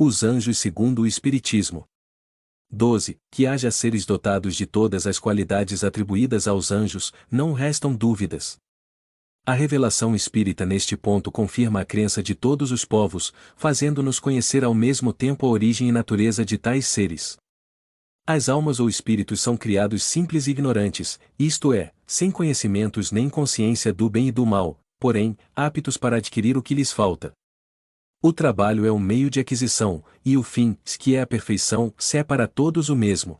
Os anjos segundo o Espiritismo. 12. Que haja seres dotados de todas as qualidades atribuídas aos anjos, não restam dúvidas. A revelação espírita neste ponto confirma a crença de todos os povos, fazendo-nos conhecer ao mesmo tempo a origem e natureza de tais seres. As almas ou espíritos são criados simples e ignorantes, isto é, sem conhecimentos nem consciência do bem e do mal, porém, aptos para adquirir o que lhes falta. O trabalho é um meio de aquisição, e o fim, que é a perfeição, se é para todos o mesmo.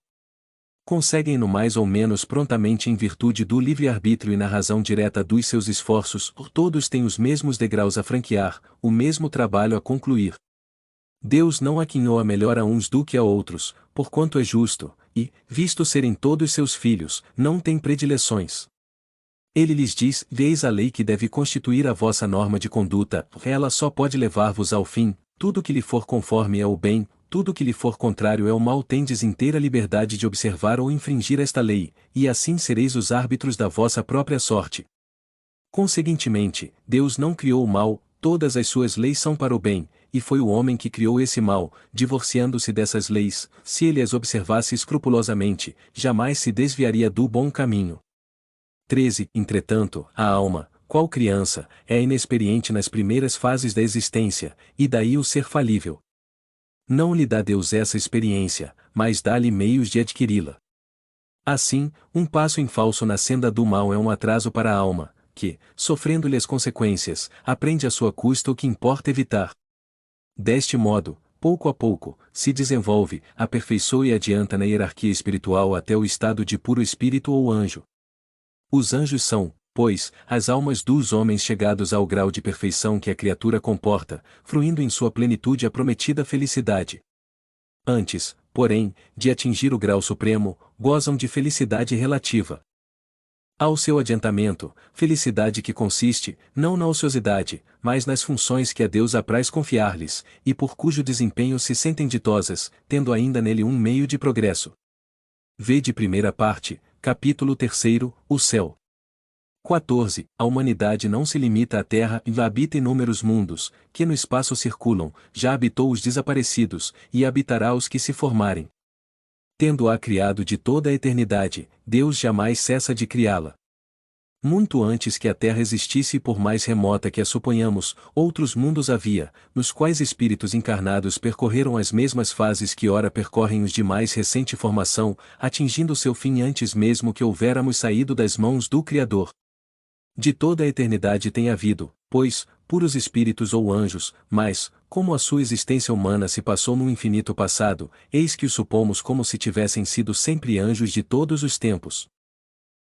Conseguem-no mais ou menos prontamente em virtude do livre-arbítrio e na razão direta dos seus esforços, todos têm os mesmos degraus a franquear, o mesmo trabalho a concluir. Deus não aquinhou a melhor a uns do que a outros, porquanto é justo, e, visto serem todos seus filhos, não tem predileções. Ele lhes diz: veis a lei que deve constituir a vossa norma de conduta, ela só pode levar-vos ao fim, tudo que lhe for conforme é o bem, tudo que lhe for contrário é o mal. Tendes inteira liberdade de observar ou infringir esta lei, e assim sereis os árbitros da vossa própria sorte. Conseguintemente, Deus não criou o mal, todas as suas leis são para o bem, e foi o homem que criou esse mal, divorciando-se dessas leis, se ele as observasse escrupulosamente, jamais se desviaria do bom caminho. 13. Entretanto, a alma, qual criança, é inexperiente nas primeiras fases da existência, e daí o ser falível. Não lhe dá Deus essa experiência, mas dá-lhe meios de adquiri-la. Assim, um passo em falso na senda do mal é um atraso para a alma, que, sofrendo-lhe as consequências, aprende à sua custa o que importa evitar. Deste modo, pouco a pouco, se desenvolve, aperfeiçoa e adianta na hierarquia espiritual até o estado de puro espírito ou anjo. Os anjos são, pois, as almas dos homens chegados ao grau de perfeição que a criatura comporta, fruindo em sua plenitude a prometida felicidade. Antes, porém, de atingir o grau supremo, gozam de felicidade relativa. Ao seu adiantamento, felicidade que consiste, não na ociosidade, mas nas funções que a Deus apraz confiar-lhes, e por cujo desempenho se sentem ditosas, tendo ainda nele um meio de progresso. Vede primeira parte, capítulo 3, o céu. 14. A humanidade não se limita à Terra e habita inúmeros mundos, que no espaço circulam, já habitou os desaparecidos, e habitará os que se formarem. Tendo-a criado de toda a eternidade, Deus jamais cessa de criá-la. Muito antes que a Terra existisse e por mais remota que a suponhamos, outros mundos havia, nos quais espíritos encarnados percorreram as mesmas fases que ora percorrem os de mais recente formação, atingindo seu fim antes mesmo que houvéramos saído das mãos do Criador. De toda a eternidade tem havido, pois, puros espíritos ou anjos, mas, como a sua existência humana se passou no infinito passado, eis que os supomos como se tivessem sido sempre anjos de todos os tempos.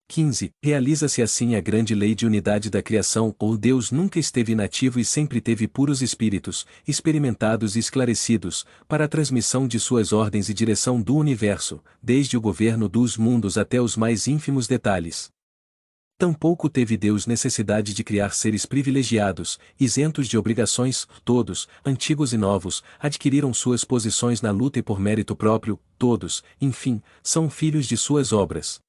15. Realiza-se assim a grande lei de unidade da criação, ou Deus nunca esteve inativo e sempre teve puros espíritos, experimentados e esclarecidos, para a transmissão de suas ordens e direção do universo, desde o governo dos mundos até os mais ínfimos detalhes. Tampouco teve Deus necessidade de criar seres privilegiados, isentos de obrigações, todos, antigos e novos, adquiriram suas posições na luta e por mérito próprio, todos, enfim, são filhos de suas obras.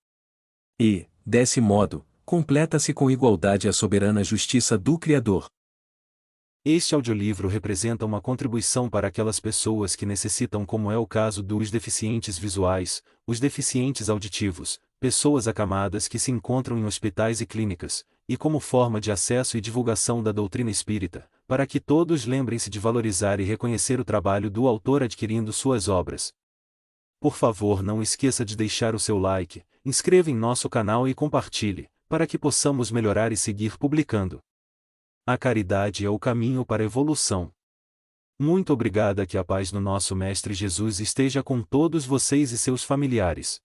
E, desse modo, completa-se com igualdade a soberana justiça do Criador. Este audiolivro representa uma contribuição para aquelas pessoas que necessitam, como é o caso dos deficientes visuais, os deficientes auditivos, pessoas acamadas que se encontram em hospitais e clínicas, e como forma de acesso e divulgação da doutrina espírita, para que todos lembrem-se de valorizar e reconhecer o trabalho do autor adquirindo suas obras. Por favor, não esqueça de deixar o seu like, inscreva em nosso canal e compartilhe, para que possamos melhorar e seguir publicando. A caridade é o caminho para a evolução. Muito obrigada, que a paz do nosso Mestre Jesus esteja com todos vocês e seus familiares.